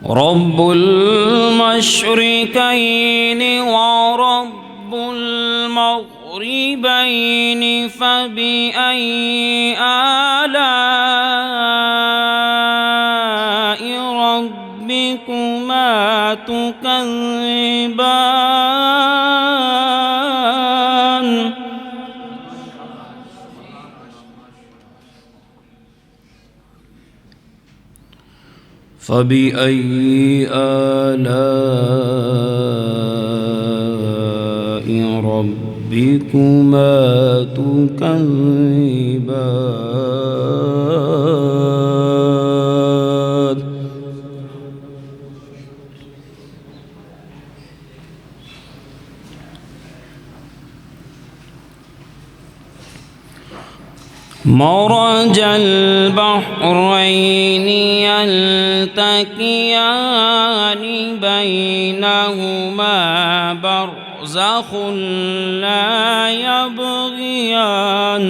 رب المشركين ورب المغربين فبأي آلاء ربكما تكذبان فبأي آلاء ربكما تكذبان مرج البحرين يلتقيان بينهما برزخ لا يبغيان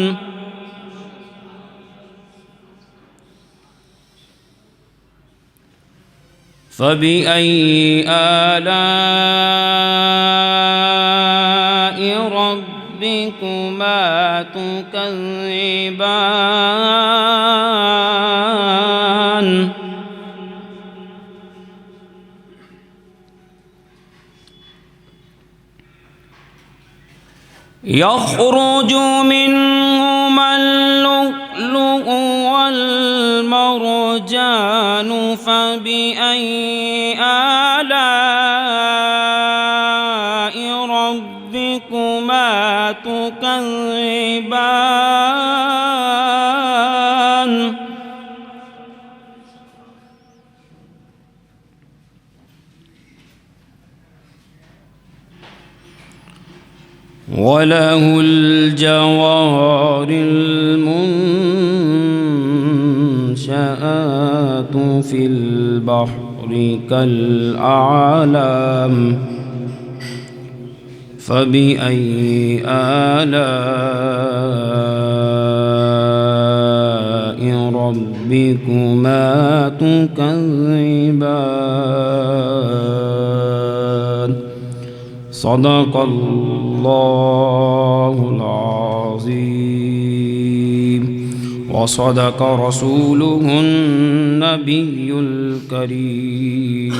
فبأي آلاء ربكما تكذبان يخرج منهما اللؤلؤ والمرجان فبأي آلاء ربكما تكذبان وله الجوار المنشآت في البحر كالأعلام فبأي آلاء ربكما تكذبان صدق الله العظيم وصدق رسوله النبي الكريم.